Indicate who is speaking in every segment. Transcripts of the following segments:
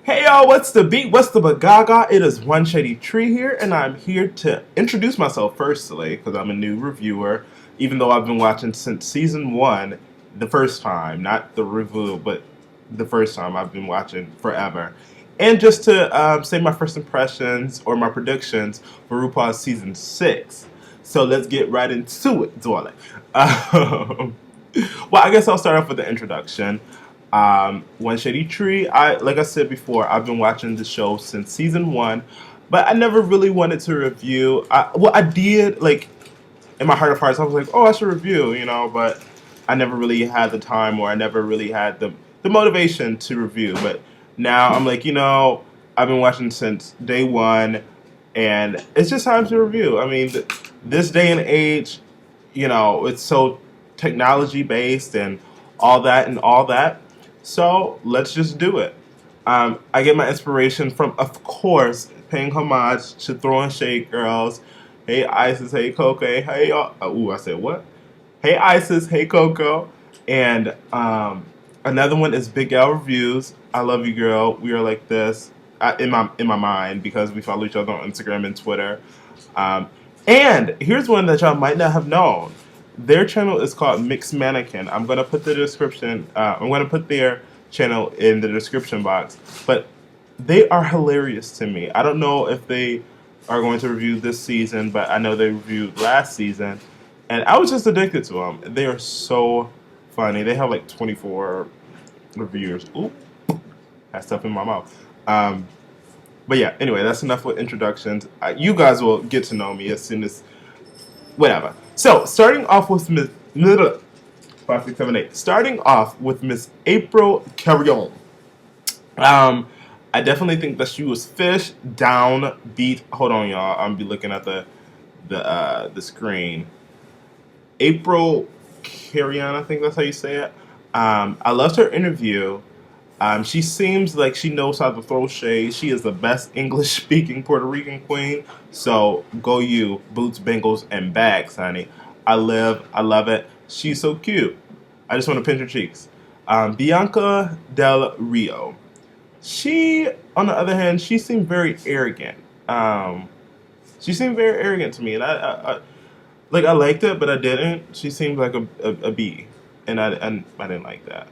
Speaker 1: Hey y'all, what's the beat? What's the bagaga? It is One Shady Tree here, and I'm here to introduce myself firstly, because I'm a new reviewer, even though I've been watching since season one, the first time, not the review, but the first time. I've been watching forever. And just to say my first impressions or my predictions for RuPaul's season 6. So let's get right into it, Dwale. Well, I guess I'll start off with the introduction. One Shady Tree. Like I said before, I've been watching the show since season one, but I never really wanted to review. I did like in my heart of hearts. I was like, oh, I should review, but I never really had the time, or I never really had the motivation to review. But now I'm like, I've been watching since day one, and it's just time to review. I mean, this day and age, it's so technology based and all that and all that. So let's just do it. I get my inspiration from, of course, paying homage to Throwing Shade Girls. Hey Isis, hey Coco, hey y'all. Ooh, I said what? Hey Isis, hey Coco. And another one is Big L Reviews. I love you, girl. We are like this in my mind because we follow each other on Instagram and Twitter. And here's one that y'all might not have known. Their channel is called Mixed Mannequin. I'm gonna put the description. I'm gonna put their channel in the description box. But they are hilarious to me. I don't know if they are going to review this season, but I know they reviewed last season, and I was just addicted to them. They are so funny. They have like 24 reviewers. Ooh, had stuff in my mouth. But yeah. Anyway, that's enough with introductions. You guys will get to know me as soon as whatever. So, starting off with Miss 5, 6, 7, 8. Starting off with Miss April Carrion. I definitely think that she was fish down beat. Hold on, y'all. I'm be looking at the screen. April Carrion, I think that's how you say it. I loved her interview. She seems like she knows how to throw shade. She is the best English-speaking Puerto Rican queen. So go you, boots, bangles, and bags, honey. I love it. She's so cute. I just want to pinch her cheeks. Bianca Del Rio. She, on the other hand, she seemed very arrogant. She seemed very arrogant to me, and I liked it, but I didn't. She seemed like a bee, and I didn't like that.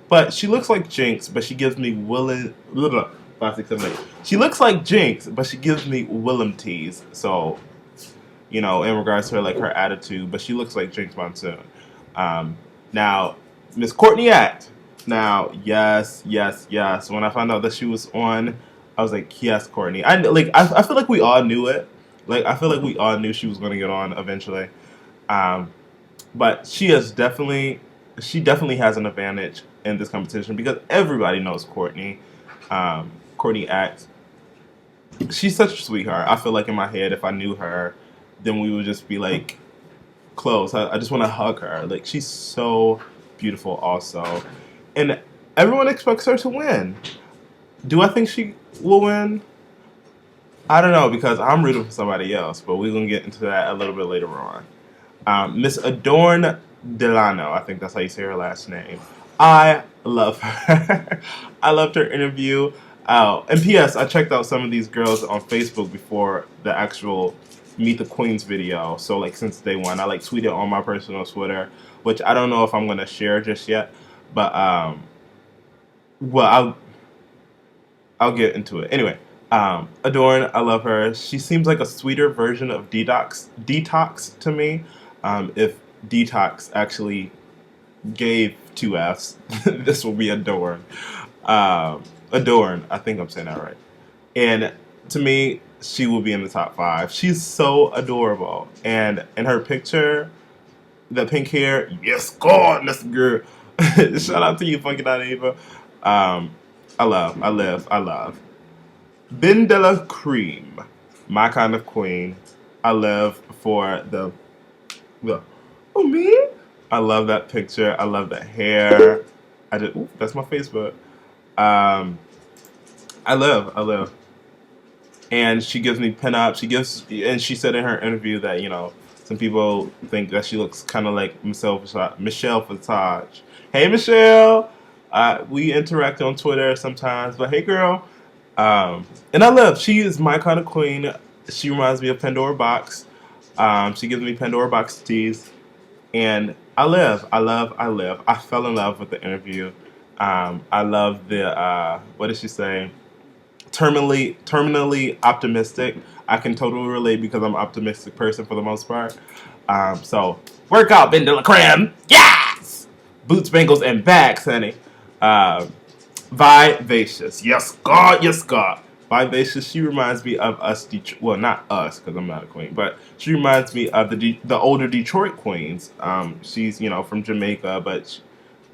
Speaker 1: But she looks like Jinx, but she gives me Willem. 5, 6, 7, 8. She looks like Jinx, but she gives me Willem tease. So, in regards to her attitude, but she looks like Jinx Monsoon. Now, Miss Courtney Act. Now, yes. When I found out that she was on, I was like, yes, Courtney. I feel like we all knew it. I feel like we all knew she was going to get on eventually. But she definitely has an advantage in this competition because everybody knows Courtney. Courtney Act. She's such a sweetheart. I feel like in my head, if I knew her, then we would just be like close. I just want to hug her. She's so beautiful also. And everyone expects her to win. Do I think she will win? I don't know because I'm rooting for somebody else, but we're going to get into that a little bit later on. Miss Adorn Delano, I think that's how you say her last name. I love her. I loved her interview. And P.S. I checked out some of these girls on Facebook before the actual Meet the Queens video. So since day one, I tweeted on my personal Twitter, which I don't know if I'm gonna share just yet. But well, I'll get into it anyway. Adorn, I love her. She seems like a sweeter version of Detox to me. If Detox actually gave 2 Fs, this will be Adorn. Adorn, I think I'm saying that right. And to me, she will be in the top 5. She's so adorable. And in her picture, the pink hair, yes, God, that's girl. Shout out to you, Funky Eva. I love. Bendelacreme, my kind of queen. I live for the oh me. I love that picture. I love the hair. That's my Facebook. I live. And she gives me pinup. And she said in her interview that, some people think that she looks kind of like Michelle Visage. Hey, Michelle. We interact on Twitter sometimes. But hey, girl. And I love. She is my kind of queen. She reminds me of Pandora Box. She gives me Pandora Box teas, and I live. I love. I live. I fell in love with the interview. I love the. What did she say? Terminally optimistic. I can totally relate because I'm an optimistic person for the most part. So work out, Bendelacreme. Yes. Boots, bangles, and bags, honey. Uh, Vivacious. Yes, God. Yes, God. Vivacious. She reminds me of us. Well, not us because I'm not a queen, but she reminds me of the older Detroit queens. She's from Jamaica, but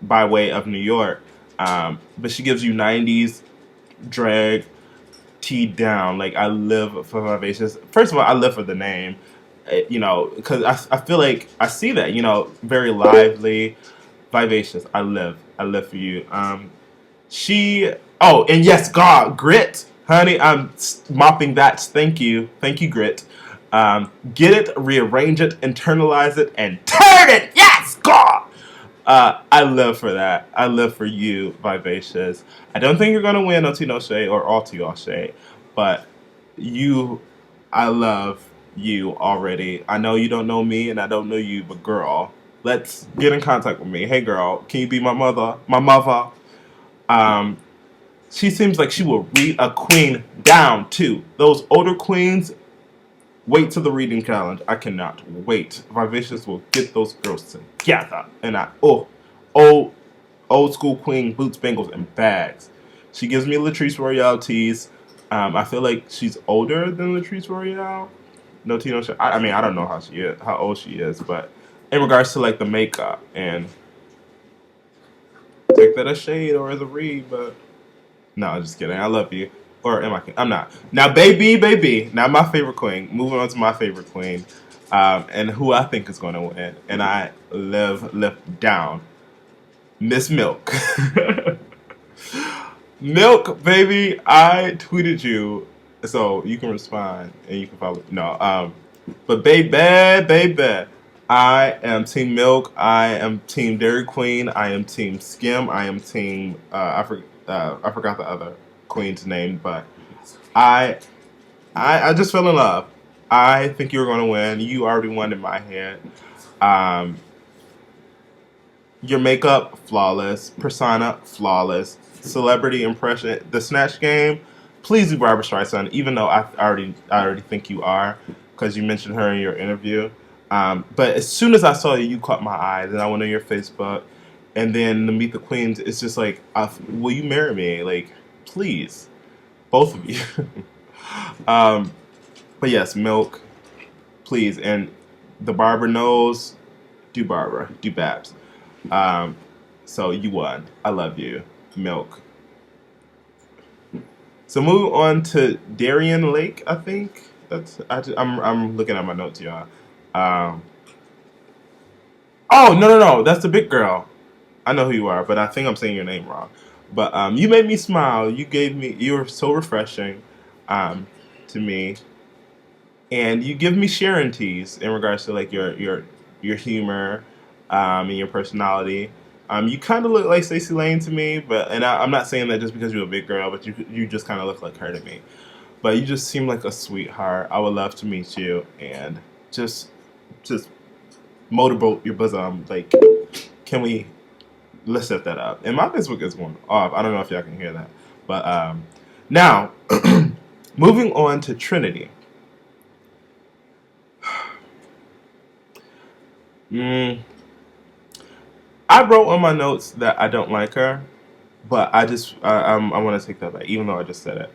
Speaker 1: by way of New York. But she gives you '90s drag teed down. Like I live for Vivacious. First of all, I live for the name. Because I feel like I see that. Very lively, Vivacious. I live. I live for you. She. Oh, and yes, God, Grit, honey. I'm mopping that. Thank you, Grit. Get it, rearrange it, internalize it, and turn it. Yes, God. I live for that. I live for you, Vivacious. I don't think you're gonna win Oti No Shade or All to Y'all Shade, but you, I love you already. I know you don't know me, and I don't know you, but girl, let's get in contact with me. Hey, girl, can you be my mother? My mother. Um, she seems like she will read a queen down too. Those older queens. Wait till the reading challenge. I cannot wait. Vivacious will get those girls together. And old school queen, boots, bangles, and bags. She gives me Latrice Royale tees. I feel like she's older than Latrice Royale. No tea, no shit. I mean, I don't know how old she is, but in regards to like the makeup and take that as shade or as a read, but no, I'm just kidding. I love you. Or am I? I'm not. Now, baby. Now, my favorite queen. Moving on to my favorite queen. And who I think is going to win. And I live down. Miss Milk. Milk, baby. I tweeted you. So you can respond and you can follow. No. But baby. I am Team Milk. I am Team Dairy Queen. I am Team Skim. I am Team. I forgot the other queen's name, but I just fell in love. I think you're going to win. You already won in my head. Um, your makeup flawless, persona flawless, celebrity impression, the Snatch Game. Please do Barbara Streisand, even though I already think you are because you mentioned her in your interview. But as soon as I saw you caught my eye. Then I went on your Facebook, and then to Meet the Queens. It's just like, will you marry me? Like, please, both of you. But yes, Milk, please, and the Barbara knows. Do Barbara, do Babs. So you won. I love you, Milk. So moving on to Darienne Lake, I think I'm looking at my notes, y'all. Oh no, that's the big girl. I know who you are, but I think I'm saying your name wrong. But you made me smile. You were so refreshing to me, and you give me Sharon teas in regards to like your humor and your personality. You kind of look like Stacey Lane to me, I'm not saying that just because you're a big girl, but you just kind of look like her to me. But you just seem like a sweetheart. I would love to meet you and just motorboat your bosom. Like, can we? Let's set that up. And my Facebook is going off. I don't know if y'all can hear that, but now moving on to Trinity. I wrote on my notes that I don't like her, but I want to take that back, even though I just said it.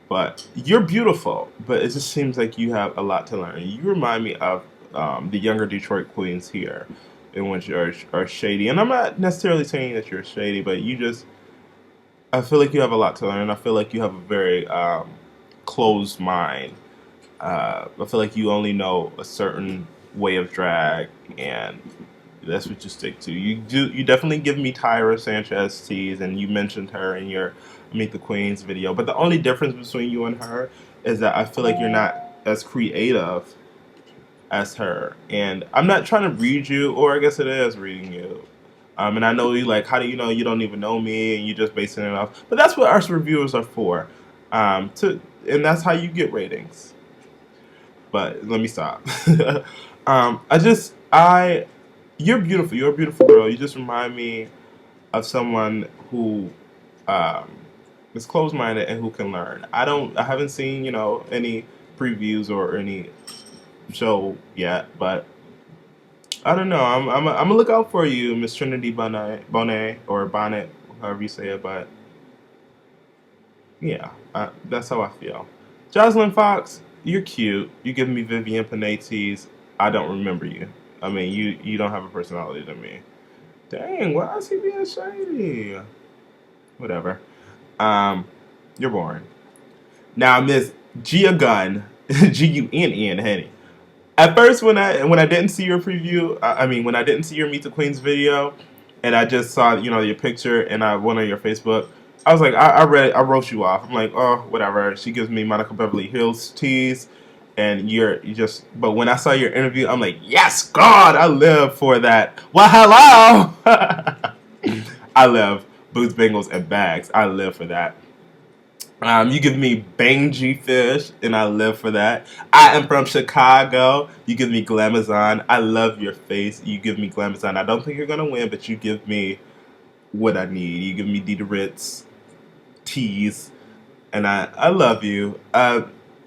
Speaker 1: But you're beautiful, but it just seems like you have a lot to learn. You remind me of the younger Detroit queens here, in which are shady. And I'm not necessarily saying that you're shady, but I feel like you have a lot to learn. I feel like you have a very closed mind. I feel like you only know a certain way of drag, and that's what you stick to. You definitely give me Tyra Sanchez teas, and you mentioned her in your Meet the Queens video. But the only difference between you and her is that I feel like you're not as creative as her. And I'm not trying to read you, or I guess it is reading you. And I know you like, how do you know you don't even know me and you just basing it off? But that's what our reviewers are for. And that's how you get ratings. But let me stop. You're beautiful. You're a beautiful girl. You just remind me of someone who um, is closed-minded and who can learn. I haven't seen, any previews or any show yet, but I don't know. I'm gonna look out for you, Miss Trinity Bonet or Bonnet, however you say it. But yeah, that's how I feel. Jocelyn Fox, you're cute. You give me Vivian Panettes. I don't remember you. I mean, you don't have a personality to me. Dang, why is he being shady? Whatever. Um, you're boring. Now, Miss Gia Gunn, Gunn, honey. At first, when I didn't see your preview, I mean, when I didn't see your Meet the Queens video, and I just saw your picture and I went on your Facebook, I was like, I wrote you off. I'm like, oh, whatever. She gives me Monica Beverly Hills tease, and you just. But when I saw your interview, I'm like, yes, God, I live for that. Well, hello. I love boots, bangles, and bags. I live for that. You give me Bangy Fish, and I live for that. I am from Chicago. You give me Glamazon. I love your face. You give me Glamazon. I don't think you're gonna win, but you give me what I need. You give me Dita Ritz, tease, and I love you.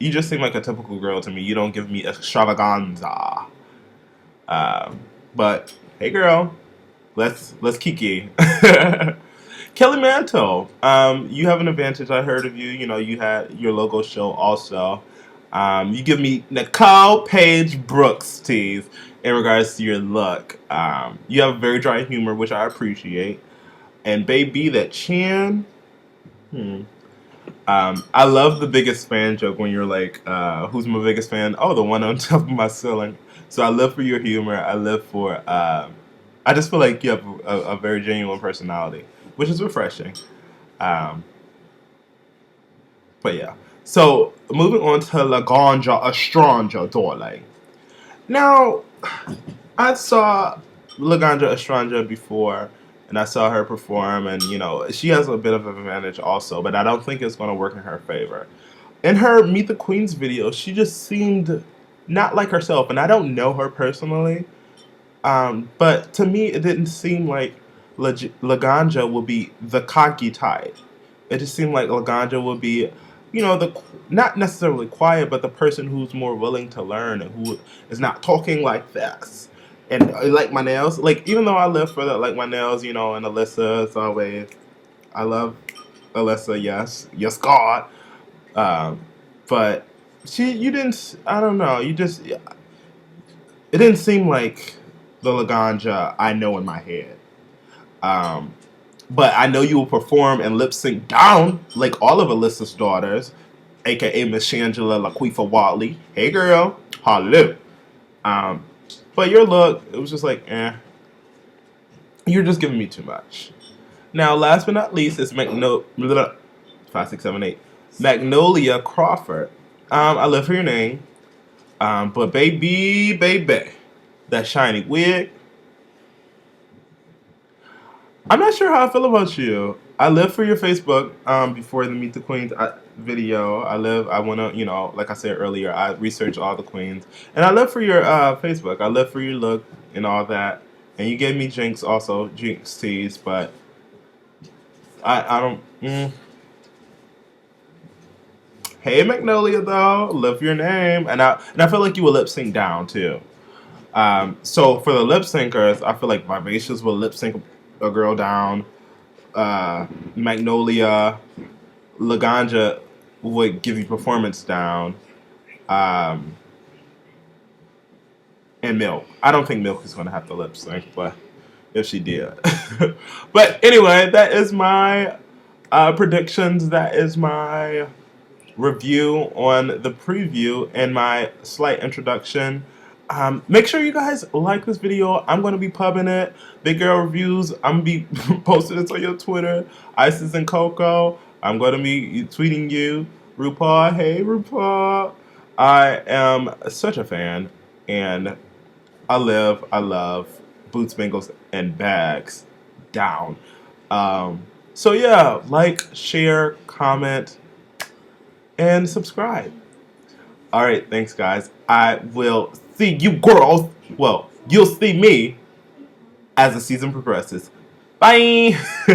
Speaker 1: You just seem like a typical girl to me. You don't give me extravaganza. But hey, girl, let's kiki. Kelly Mantle, you have an advantage. I heard of you. You had your logo show also. You give me Nicole Paige Brooks tease in regards to your look. You have very dry humor, which I appreciate. And baby, that chin. I love the biggest fan joke when you're like, who's my biggest fan? Oh, the one on top of my ceiling. So I live for your humor. I live for. I just feel like you have a very genuine personality, which is refreshing. Um, but yeah. So moving on to Laganja Estranja Dole. Now, I saw Laganja Estranja before, and I saw her perform, and she has a bit of an advantage also, but I don't think it's going to work in her favor. In her Meet the Queens video, she just seemed not like herself, and I don't know her personally, but to me, it didn't seem like Laganja would be the cocky type. It just seemed like Laganja would be, the not necessarily quiet, but the person who's more willing to learn and who is not talking like this. And like my nails, like even though I live for that, like my nails, and Alyssa, it's always I love Alyssa, yes, God. Um, but you didn't. I don't know. It didn't seem like the Laganja I know in my head. Um, but I know you will perform and lip sync down like all of Alyssa's daughters, aka Miss Shangela Laquifa Watley. Hey girl, hello. Um, but your look, it was just like, you're just giving me too much. Now, last but not least, is 5, 6, 7, 8. Magnolia Crawford. I love her name. But baby, that shiny wig. I'm not sure how I feel about you. I live for your Facebook. Before the Meet the Queens video, I wanna, like I said earlier, I research all the queens, and I live for your Facebook. I live for your look and all that. And you gave me Jinx tease, but I don't. Hey Magnolia though, love your name, and I feel like you will lip sync down too. So for the lip syncers, I feel like Vivacious will lip sync a girl down. Magnolia, Laganja would give you performance down. Um, and Milk. I don't think Milk is going to have to lip sync, but if she did. But anyway, that is my predictions. That is my review on the preview and my slight introduction. Make sure you guys like this video. I'm going to be pubbing it. Big Girl Reviews. I'm going to be posting this on your Twitter. Isis and Coco. I'm going to be tweeting you. RuPaul. Hey, RuPaul. I am such a fan. And I love boots, bangles, and bags. down. So yeah, like, share, comment, and subscribe. All right, thanks, guys. I will see you girls. Well, you'll see me as the season progresses. Bye.